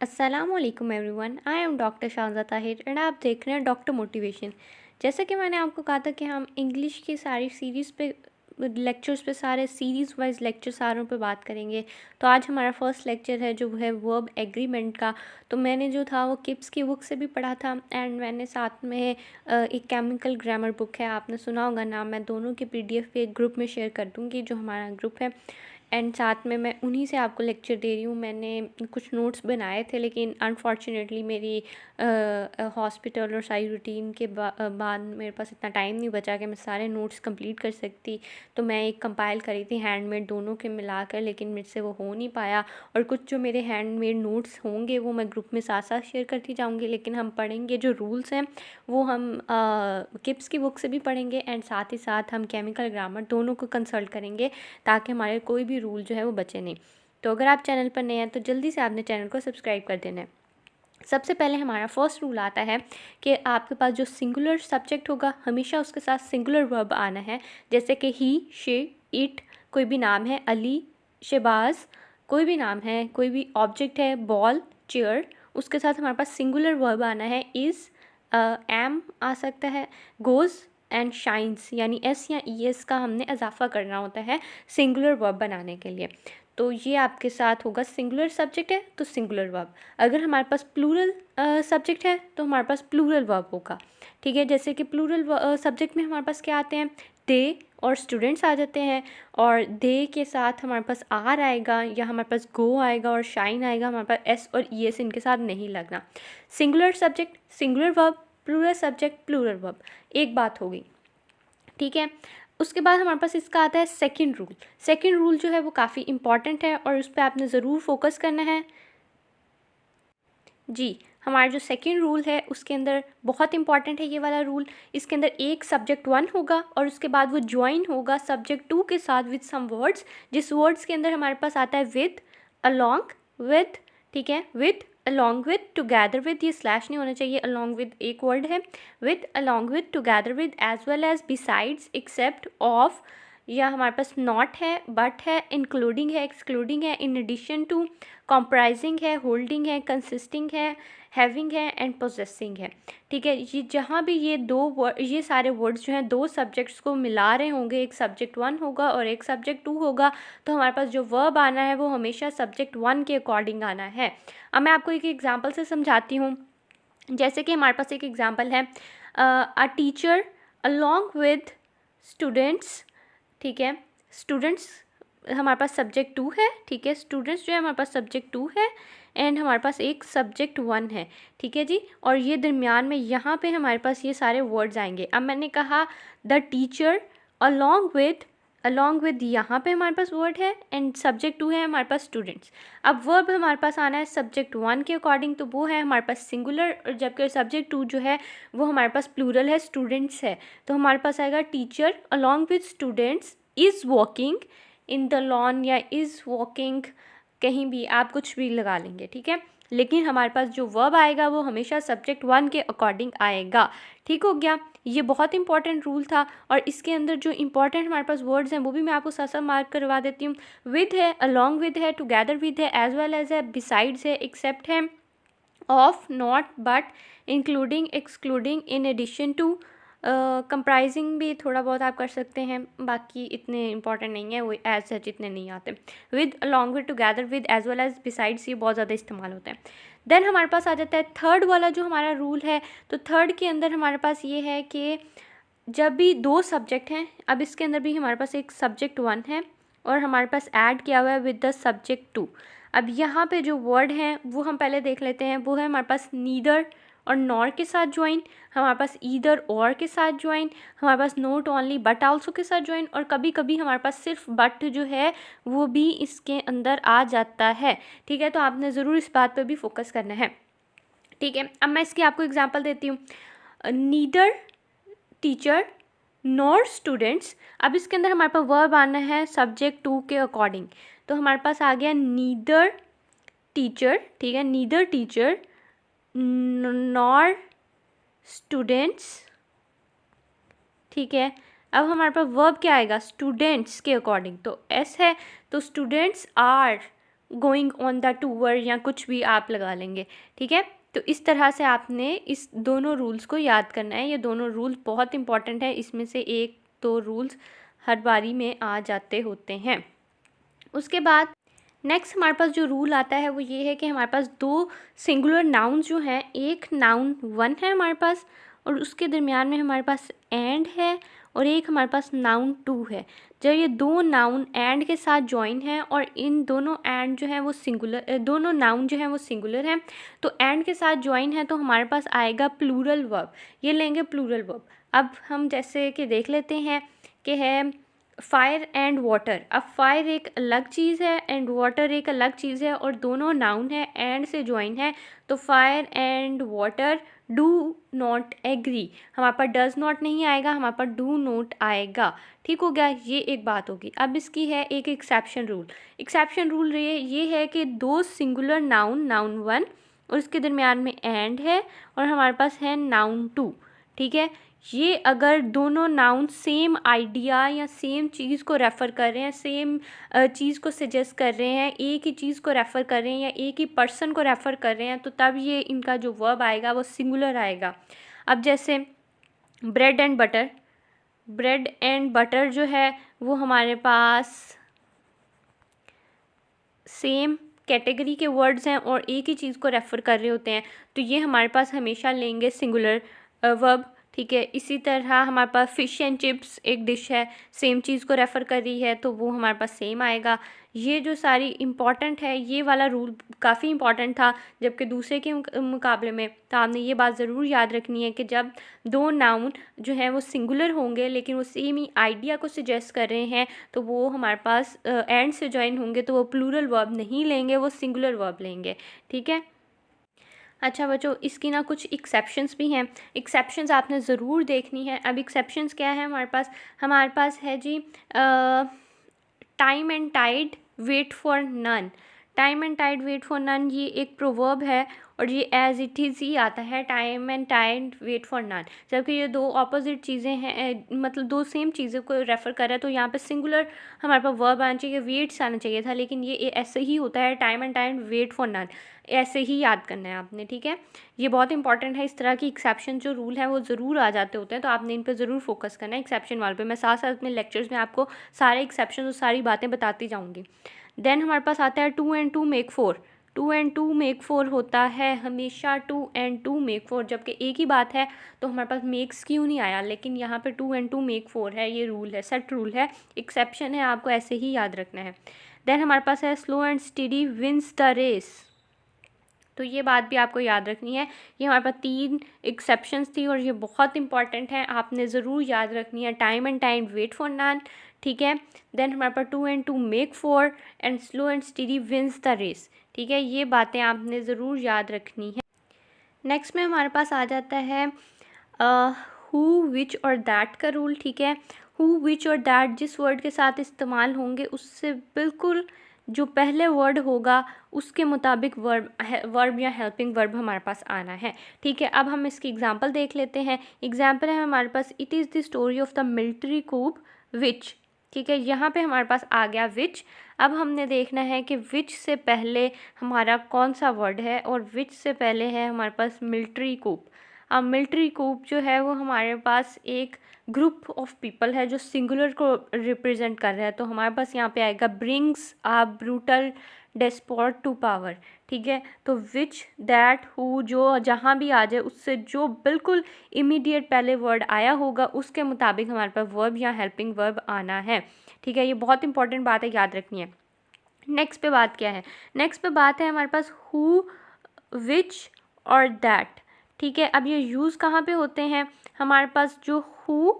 अस्सलामुअलैकुम everyone, I am doctor Shahza Tahir and आप देख रहे हैं डॉक्टर मोटिवेशन। जैसा कि मैंने आपको कहा था कि हम इंग्लिश की सारी सीरीज़ पे लेक्चर्स पे सारे सीरीज़ वाइज लेक्चर सारों पे बात करेंगे। तो आज हमारा फर्स्ट लेक्चर है जो है वर्ब एग्रीमेंट का। तो मैंने जो था वो किप्स की बुक से भी पढ़ा था एंड मैंने साथ में एक केमिकल ग्रामर बुक है, आपने सुना होगा नाम। मैं दोनों की पीडीएफ पे एक ग्रुप में शेयर कर दूँगी जो हमारा ग्रुप है एंड साथ में मैं उन्हीं से आपको लेक्चर दे रही हूँ। मैंने कुछ नोट्स बनाए थे लेकिन अनफॉर्चुनेटली मेरी हॉस्पिटल और सारी रूटीन के बाद मेरे पास इतना टाइम नहीं बचा कि मैं सारे नोट्स कंप्लीट कर सकती। तो मैं एक कंपाइल करी थी हैंडमेड दोनों के मिलाकर, लेकिन मेरे से वो हो नहीं पाया। और कुछ जो मेरे हैंडमेड नोट्स होंगे वो मैं ग्रुप में साथ साथ शेयर करती जाऊँगी, लेकिन हम पढ़ेंगे जो रूल्स हैं वो हम किप्स की बुक से भी पढ़ेंगे एंड साथ ही साथ हम केमिकल ग्रामर दोनों को कंसल्ट करेंगे ताकि हमारे कोई भी रूल जो है वो बचे नहीं। तो अगर आप चैनल पर नए हैं तो जल्दी से आपने चैनल को सब्सक्राइब कर देना है। सबसे पहले हमारा फर्स्ट रूल आता है कि आपके पास जो सिंगुलर सब्जेक्ट होगा हमेशा उसके साथ सिंगुलर वर्ब आना है। जैसे कि ही, शी, इट, कोई भी नाम है, अली, शहबाज, कोई भी नाम है, कोई भी ऑब्जेक्ट है, बॉल, चेयर, उसके साथ हमारे पास सिंगुलर वर्ब आना है। इज़, एम आ सकता है, गोज़ एंड शाइन्स, यानी एस या ई एस का हमने इजाफा करना होता है सिंगुलर वर्ब बनाने के लिए। तो ये आपके साथ होगा, सिंगुलर सब्जेक्ट है तो सिंगुलर वर्ब। अगर हमारे पास प्लूरल सब्जेक्ट है तो हमारे पास प्लूरल वर्ब होगा। ठीक है, जैसे कि प्लूरल सब्जेक्ट में हमारे पास क्या आते हैं, दे और स्टूडेंट्स आ जाते हैं। और दे के साथ हमारे पास आर आएगा या हमारे पास गो आएगा और शाइन आएगा, हमारे पास एस और ई एस इनके साथ नहीं लगना। Singular subject singular verb, plural subject plural verb, एक बात हो गई। ठीक है, उसके बाद हमारे पास इसका आता है सेकंड रूल। सेकंड रूल जो है वो काफ़ी इंपॉर्टेंट है और उस पर आपने ज़रूर फोकस करना है। जी, हमारा जो सेकंड रूल है उसके अंदर बहुत इंपॉर्टेंट है ये वाला रूल। इसके अंदर एक सब्जेक्ट वन होगा और उसके बाद वो ज्वाइन होगा सब्जेक्ट टू के साथ विद सम वर्ड्स, जिस वर्ड्स के अंदर हमारे पास आता है विद, अलोंग विद, ठीक है, with, along with, together with, ये स्लैश नहीं होना चाहिए, अलोंग विद एक वर्ड है, with, along with, together with, as well as, besides, except, of, या हमारे पास नॉट है, बट है, इंक्लूडिंग है, एक्सक्लूडिंग है, इन एडिशन टू, कॉम्प्राइजिंग है, होल्डिंग है, कंसिस्टिंग है, हैविंग है एंड पोजेसिंग है। ठीक है, ये जहाँ भी ये सारे वर्ड्स जो हैं दो सब्जेक्ट्स को मिला रहे होंगे, एक सब्जेक्ट वन होगा और एक सब्जेक्ट टू होगा, तो हमारे पास जो वर्ब आना है वो हमेशा सब्जेक्ट वन के अकॉर्डिंग आना है। अब मैं आपको एक एग्जांपल से समझाती हूँ। जैसे कि हमारे पास एक एग्जांपल है, a teacher along with students, ठीक है, स्टूडेंट्स हमारे पास सब्जेक्ट टू है, ठीक है, स्टूडेंट्स जो है हमारे पास सब्जेक्ट टू है एंड हमारे पास एक सब्जेक्ट वन है, ठीक है जी। और ये दरमियान में यहाँ पे हमारे पास ये सारे वर्ड्स आएंगे। अब मैंने कहा द टीचर अलॉन्ग विद यहाँ पे हमारे पास वर्ड है एंड सब्जेक्ट टू है हमारे पास स्टूडेंट्स। अब वर्ब हमारे पास आना है सब्जेक्ट वन के अकॉर्डिंग, तो वो है हमारे पास सिंगुलर, और जबकि सब्जेक्ट टू जो है वो हमारे पास प्लूरल है, स्टूडेंट्स है। तो हमारे पास आएगा teacher along with students is walking in the lawn, या इज़ वॉकिंग, कहीं भी आप कुछ भी लगा लेंगे, ठीक है, लेकिन हमारे पास जो वर्ब आएगा वो हमेशा सब्जेक्ट वन के अकॉर्डिंग आएगा। ठीक हो गया, ये बहुत इंपॉर्टेंट रूल था। और इसके अंदर जो इंपॉर्टेंट हमारे पास वर्ड्स हैं वो भी मैं आपको साथ साथ मार्क करवा देती हूँ। विद है, अलॉन्ग विद है, टुगेदर विद है, एज वेल एज है, बिसाइड्स है, एक्सेप्ट है, of, not, but, including, excluding, in addition to, comprising भी थोड़ा बहुत आप कर सकते हैं, बाकी इतने इंपॉर्टेंट नहीं है, वो एज सच इतने नहीं आते। With, along with, together with, as well as, besides, ये बहुत ज़्यादा इस्तेमाल होता है। देन हमारे पास आ जाता है थर्ड वाला जो हमारा रूल है। तो थर्ड के अंदर हमारे पास ये है कि जब भी दो सब्जेक्ट हैं, अब इसके अंदर भी हमारे पास एक सब्जेक्ट वन है और हमारे पास ऐड किया हुआ है विद द सब्जेक्ट टू। अब यहाँ पे जो वर्ड हैं वो हम पहले देख लेते हैं। वो है हमारे पास नीदर और नॉर के साथ ज्वाइन, हमारे पास ईदर और के साथ ज्वाइन, हमारे पास नोट ओनली बट आल्सो के साथ ज्वाइन, और कभी कभी हमारे पास सिर्फ बट जो है वो भी इसके अंदर आ जाता है। ठीक है, तो आपने ज़रूर इस बात पर भी फोकस करना है। ठीक है, अब मैं इसकी आपको एग्जांपल देती हूँ। नीदर टीचर नॉर स्टूडेंट्स, अब इसके अंदर हमारे पास वर्ब आना है सब्जेक्ट टू के अकॉर्डिंग। तो हमारे पास आ गया नीदर टीचर, ठीक है, नीदर टीचर नॉर स्टूडेंट्स, ठीक है। अब हमारे पास वर्ब क्या आएगा स्टूडेंट्स के अकॉर्डिंग, तो एस है, तो students are going on the tour या कुछ भी आप लगा लेंगे, ठीक है। तो इस तरह से आपने इस दोनों रूल्स को याद करना है। ये दोनों रूल्स बहुत इंपॉर्टेंट है, इसमें से एक दो रूल्स हर बारी में आ जाते होते हैं। उसके बाद नेक्स्ट हमारे पास जो रूल आता है वो ये है कि हमारे पास दो सिंगुलर नाउन्स जो हैं, एक नाउन 1 है हमारे पास और उसके दरमियान में हमारे पास एंड है, और एक हमारे पास नाउन 2 है। जब ये दो नाउन एंड के साथ जॉइन हैं और इन दोनों एंड जो है वो सिंगुलर, दोनों नाउन जो हैं वो सिंगुलर हैं, तो एंड के साथ जॉइन है तो हमारे पास आएगा प्लूरल वर्ब। ये लेंगे प्लूरल वर्ब। अब हम जैसे कि देख लेते हैं कि है फायर एंड वाटर। अब फायर एक अलग चीज़ है एंड वाटर एक अलग चीज़ है और दोनों नाउन है, एंड से ज्वाइन है, तो fire and water do not agree. हमारे पास डज नॉट नहीं आएगा, हमारे पास डू नॉट आएगा। ठीक हो गया, ये एक बात होगी। अब इसकी है एक एक्सेप्शन रूल। एक्सेप्शन रूल ये है कि दो सिंगुलर नाउन 1 और इसके दरमियान में एंड है और हमारे पास है नाउन 2, ठीक है। ये अगर दोनों नाउन सेम आइडिया या सेम चीज़ को रेफ़र कर रहे हैं, सेम चीज़ को सजेस्ट कर रहे हैं, एक ही चीज़ को रेफ़र कर रहे हैं या एक ही पर्सन को रेफ़र कर रहे हैं, तो तब ये इनका जो वर्ब आएगा वो सिंगुलर आएगा। अब जैसे bread and butter, bread and butter जो है वो हमारे पास सेम कैटेगरी के वर्ड्स हैं और एक ही चीज़ को रेफ़र कर रहे होते हैं, तो ये हमारे पास हमेशा लेंगे सिंगुलर वर्ब, ठीक है। इसी तरह हमारे पास फ़िश एंड चिप्स एक डिश है, सेम चीज़ को रेफ़र कर रही है तो वो हमारे पास सेम आएगा। ये जो सारी इम्पॉर्टेंट है, ये वाला रूल काफ़ी इम्पॉर्टेंट था, जबकि दूसरे के मुकाबले में। तो आपने ये बात ज़रूर याद रखनी है कि जब दो नाउन जो हैं वो सिंगुलर होंगे लेकिन वो सेम ही आइडिया को सजेस्ट कर रहे हैं, तो वो हमारे पास एंड से जॉइन होंगे, तो वो प्लूरल वर्ब नहीं लेंगे, वो सिंगुलर वर्ब लेंगे, ठीक है। अच्छा बच्चों, इसकी ना कुछ एक्सेप्शंस भी हैं। एक्सेप्शंस आपने ज़रूर देखनी है। अब एक्सेप्शंस क्या है हमारे पास है जी time and tide wait for none. Time and tide wait for none ये एक प्रोवर्ब है और ये एज इट इज़ ही आता है, time and tide wait for none. जबकि ये दो ऑपोजिट चीज़ें हैं, मतलब दो सेम चीज़ों को रेफ़र कर रहा है, तो यहाँ पे सिंगुलर हमारे पास वर्ब आना चाहिए, वेट्स आना चाहिए था, लेकिन ये ऐसे ही होता है, time and tide wait for none, ऐसे ही याद करना है आपने, ठीक है। ये बहुत इंपॉर्टेंट है। इस तरह की एक्सेप्शन जो रूल है वो ज़रूर आ जाते होते हैं, तो आपने इन पर ज़रूर फोकस करना है एक्सेप्शन वाले पे। मैं साथ साथ अपने लेक्चर्स में आपको सारे एक्सेप्शन और सारी बातें बताती जाऊँगी। देन हमारे पास आता है 2 and 2 make 4। 2 and 2 make 4 होता है हमेशा 2 and 2 make 4, जबकि एक ही बात है तो हमारे पास मेक्स क्यों नहीं आया, लेकिन यहाँ पे 2 and 2 make 4 है। ये रूल है, सेट रूल है, एक्सेप्शन है, आपको ऐसे ही याद रखना है। देन हमारे पास है slow and steady wins the race. तो ये बात भी आपको याद रखनी है। ये हमारे पास 3 एक्सेप्शंस थी और ये बहुत इंपॉर्टेंट है, आपने ज़रूर याद रखनी है। Time and time wait for none, ठीक है। देन हमारे पास 2 and 2 make 4 and slow and steady wins the race, ठीक है। ये बातें आपने ज़रूर याद रखनी है। नेक्स्ट में हमारे पास आ जाता है हु विच और दैट का रूल, ठीक है। हु विच और दैट जिस वर्ड के साथ इस्तेमाल होंगे उससे बिल्कुल जो पहले वर्ड होगा उसके मुताबिक वर्ब या हेल्पिंग वर्ब हमारे पास आना है, ठीक है। अब हम इसकी एग्जांपल देख लेते हैं। एग्जांपल है हमारे पास it is the story of the military coup which, ठीक है। यहाँ पे हमारे पास आ गया विच। अब हमने देखना है कि विच से पहले हमारा कौन सा वर्ड है, और विच से पहले है हमारे पास मिलिट्री कूप। अब मिलिट्री कूप जो है वो हमारे पास एक ग्रुप ऑफ पीपल है जो सिंगुलर को रिप्रेजेंट कर रहा है, तो हमारे पास यहाँ पे आएगा brings a brutal despot to power, ठीक है। तो विच दैट हु जो जहाँ भी आ जाए उससे जो बिल्कुल इमीडिएट पहले वर्ड आया होगा उसके मुताबिक हमारे पास वर्ब या हेल्पिंग वर्ब आना है, ठीक है। ये बहुत इंपॉर्टेंट बात है, याद रखनी है। नेक्स्ट पे बात क्या है, नेक्स्ट पे बात है हमारे पास हु विच और दैट, ठीक है। अब ये यूज़ कहाँ पे होते हैं, हमारे पास जो हु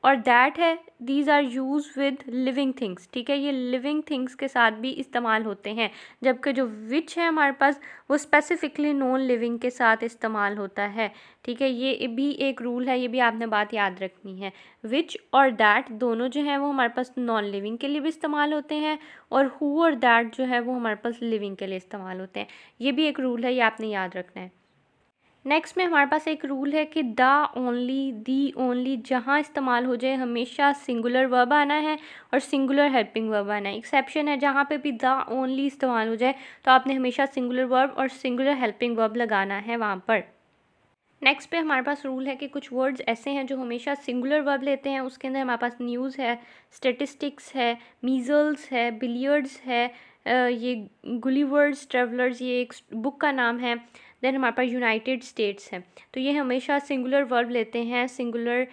और दैट है these are use with living things, ठीक है। ये लिविंग थिंग्स के साथ भी इस्तेमाल होते हैं, जबकि जो विच है हमारे पास वो स्पेसिफिकली नॉन लिविंग के साथ इस्तेमाल होता है, ठीक है। ये भी एक रूल है, ये भी आपने बात याद रखनी है। विच और दैट दोनों जो हैं वो हमारे पास नॉन लिविंग के लिए भी इस्तेमाल होते हैं, और हु और दैट जो है वो हमारे पास लिविंग के लिए इस्तेमाल होते हैं। ये भी एक रूल है, ये आपने याद रखना है। नेक्स्ट में हमारे पास एक रूल है कि द ओनली, दी ओनली जहाँ इस्तेमाल हो जाए हमेशा सिंगुलर वर्ब आना है और सिंगुलर हेल्पिंग वर्ब आना है। एक्सेप्शन है, जहाँ पे भी द ओनली इस्तेमाल हो जाए तो आपने हमेशा सिंगुलर वर्ब और सिंगुलर हेल्पिंग वर्ब लगाना है वहाँ पर। नेक्स्ट पे हमारे पास रूल है कि कुछ वर्ड्स ऐसे हैं जो हमेशा सिंगुलर वर्ब लेते हैं। उसके अंदर हमारे पास न्यूज़ है, स्टेटिस्टिक्स है, मीज़ल्स है, बिलियर्ड्स है, ये गुलिवर्स ट्रेवलर्स, ये एक बुक का नाम है। देन हमारे पास यूनाइटेड स्टेट्स है। तो ये हमेशा सिंगुलर वर्ब लेते हैं, singular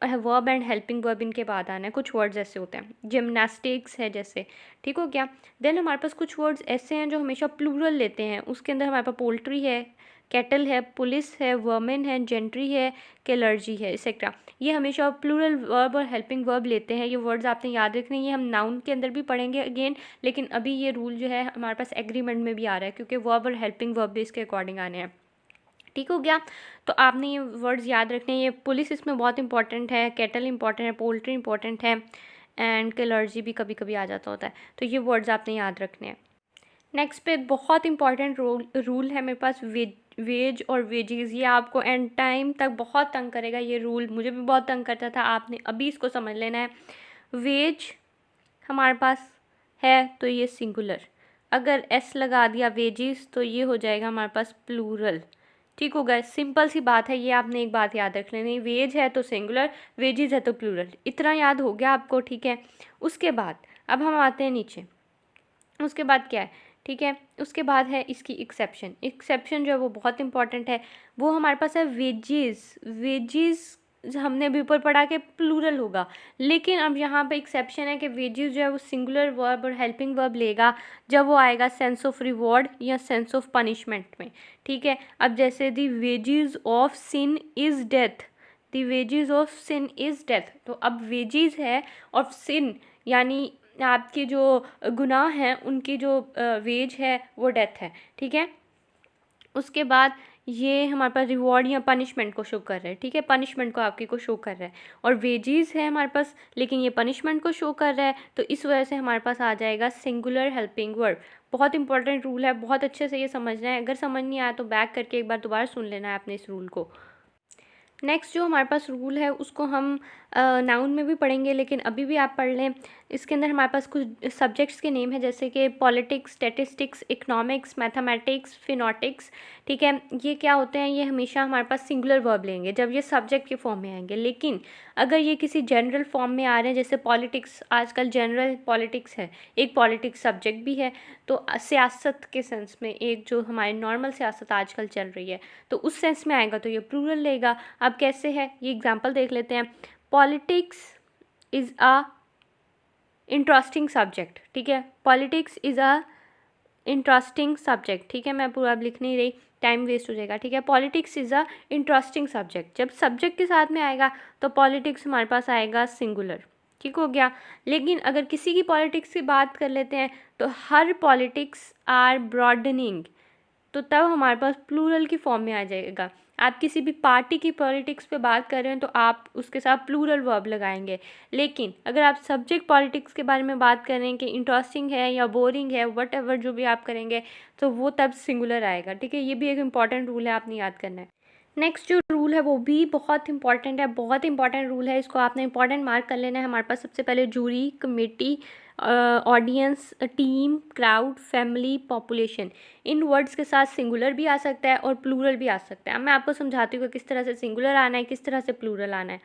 verb and helping verb इनके बाद आना है। कुछ वर्ड्स ऐसे होते हैं, जिमनास्टिक्स है जैसे, ठीक हो गया। देन हमारे पास कुछ वर्ड्स ऐसे हैं जो हमेशा प्लूरल लेते हैं। उसके अंदर हमारे पास पोल्ट्री है, कैटल है, पुलिस है, वर्मेन है, जेंट्री है, कैलर्जी है, एक्सेट्रा। ये हमेशा प्लूरल वर्ब और हेल्पिंग वर्ब लेते हैं। ये वर्ड्स आपने याद रखने, ये हम नाउन के अंदर भी पढ़ेंगे अगेन, लेकिन अभी ये रूल जो है हमारे पास एग्रीमेंट में भी आ रहा है क्योंकि वर्ब और हेल्पिंग वर्ब भी इसके अकॉर्डिंग आने हैं। ठीक हो गया। तो आपने ये वर्ड्स याद रखने हैं। ये पुलिस इसमें बहुत इंपॉर्टेंट है, कैटल इंपॉर्टेंट है, पोल्ट्री इंपॉर्टेंट है एंड कैलर्जी भी कभी कभी आ जाता होता है। तो ये वर्ड्स आपने याद रखने हैं। नेक्स्ट पे बहुत इंपॉर्टेंट रूल है मेरे पास, वेज और वेजेस। ये आपको एंड टाइम तक बहुत तंग करेगा ये रूल, मुझे भी बहुत तंग करता था। आपने अभी इसको समझ लेना है। वेज हमारे पास है तो ये सिंगुलर, अगर एस लगा दिया वेजेस तो ये हो जाएगा हमारे पास प्लूरल। ठीक होगा, सिंपल सी बात है। ये आपने एक बात याद रख लेनी, वेज है तो सिंगुलर, वेजेस है तो प्लूरल। इतना याद हो गया आपको, ठीक है। उसके बाद अब हम आते हैं नीचे। उसके बाद क्या है, ठीक है, उसके बाद है इसकी एक्सेप्शन। एक्सेप्शन जो है वो बहुत इंपॉर्टेंट है। वो हमारे पास है वेजेस। वेजेस हमने भी ऊपर पढ़ा के प्लूरल होगा, लेकिन अब यहाँ पे एक्सेप्शन है कि वेजेस जो है वो सिंगुलर वर्ब और हेल्पिंग वर्ब लेगा जब वो आएगा सेंस ऑफ रिवॉर्ड या सेंस ऑफ पनिशमेंट में। ठीक है, अब जैसे the wages of sin is death, the wages of sin is death, तो अब वेजेस है और सिन यानी आपके जो गुनाह हैं उनकी जो वेज है वो डेथ है। ठीक है, उसके बाद ये हमारे पास रिवॉर्ड या पनिशमेंट को शो कर रहा है। ठीक है, पनिशमेंट को आपकी को शो कर रहा है और वेजेस है हमारे पास, लेकिन ये पनिशमेंट को शो कर रहा है, तो इस वजह से हमारे पास आ जाएगा सिंगुलर हेल्पिंग वर्ब। बहुत इंपॉर्टेंट रूल है, बहुत अच्छे से ये समझना है। अगर समझ नहीं आया तो बैक करके एक बार दोबारा सुन लेना है आपने इस रूल को। नेक्स्ट जो हमारे पास रूल है उसको हम नाउन में भी पढ़ेंगे, लेकिन अभी भी आप पढ़ लें। इसके अंदर हमारे पास कुछ सब्जेक्ट्स के नेम हैं जैसे कि पॉलिटिक्स, स्टैटिस्टिक्स, इकोनॉमिक्स, मैथमेटिक्स, फिनोटिक्स। ठीक है, ये क्या होते हैं, ये हमेशा हमारे पास सिंगुलर वर्ब लेंगे जब ये सब्जेक्ट के फॉर्म में आएंगे। लेकिन अगर ये किसी जनरल फॉर्म में आ रहे हैं, जैसे पॉलिटिक्स, आजकल जनरल पॉलिटिक्स है, एक पॉलिटिक्स सब्जेक्ट भी है, तो सियासत के सेंस में एक जो हमारी नॉर्मल सियासत आजकल चल रही है तो उस सेंस में आएगा तो ये प्लूरल लेगा। अब कैसे है ये एग्जांपल देख लेते हैं। Politics is a interesting subject. ठीक है, politics is a interesting subject. ठीक है, मैं पूरा अब लिख नहीं रही, टाइम वेस्ट हो जाएगा। ठीक है, politics is a interesting subject. जब सब्जेक्ट के साथ में आएगा तो पॉलिटिक्स हमारे पास आएगा सिंगुलर। ठीक हो गया। लेकिन अगर किसी की पॉलिटिक्स की बात कर लेते हैं तो हर पॉलिटिक्स आर ब्रॉडनिंग, तो तब हमारे पास प्लूरल की फॉर्म में आ जाएगा। आप किसी भी पार्टी की पॉलिटिक्स पे बात कर रहे हैं तो आप उसके साथ प्लूरल वर्ब लगाएंगे। लेकिन अगर आप सब्जेक्ट पॉलिटिक्स के बारे में बात कर रहे हैं कि इंटरेस्टिंग है या बोरिंग है, वट एवर जो भी आप करेंगे, तो वो तब सिंगुलर आएगा। ठीक है, ये भी एक इंपॉर्टेंट रूल है, आपने याद करना है। नेक्स्ट जो रूल है वो भी बहुत इंपॉर्टेंट है, बहुत इंपॉर्टेंट रूल है, इसको आपने इंपॉर्टेंट मार्क कर लेना है। हमारे पास सबसे पहले jury, committee, audience, team, crowd, family, population. इन वर्ड्स के साथ सिंगुलर भी आ सकता है और प्लूरल भी आ सकता है। अब मैं आपको समझाती हूँ कि किस तरह से सिंगुलर आना है, किस तरह से प्लूरल आना है।